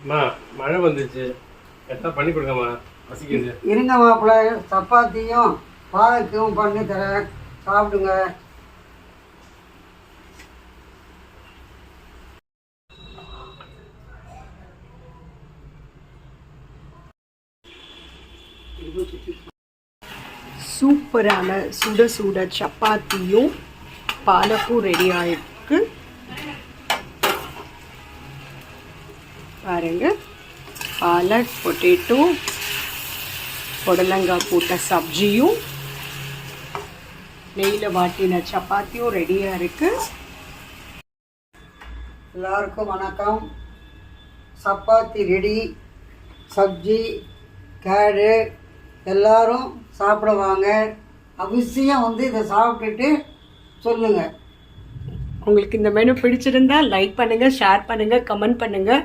அம்மா மழை வந்துச்சு, எதாவது பண்ணி கொடுங்கம்மா, பசிக்குது. இருங்க மாப்பிள்ள, சப்பாத்தியும் பாலக்கும் பண்ணி தரேன், சாப்பிடுங்க. சூப்பரான சுட சுட சப்பாத்தியும் பாலக்கும் ரெடி ஆயிருக்கு பாருங்க. பாலக், பொட்டேட்டோ, புடலங்காய் போட்ட சப்ஜியும் நெய்யில் வாட்டின சப்பாத்தியும் ரெடியாக இருக்கு. எல்லாருக்கும் வணக்கம். சப்பாத்தி ரெடி, சப்ஜி, கேடு, எல்லாரும் சாப்பிடுவாங்க. அவசியம் வந்து இதை சாப்பிட்டுட்டு சொல்லுங்கள். உங்களுக்கு இந்த மெனு பிடிச்சிருந்தா லைக் பண்ணுங்கள், ஷேர் பண்ணுங்கள், கமெண்ட் பண்ணுங்கள்.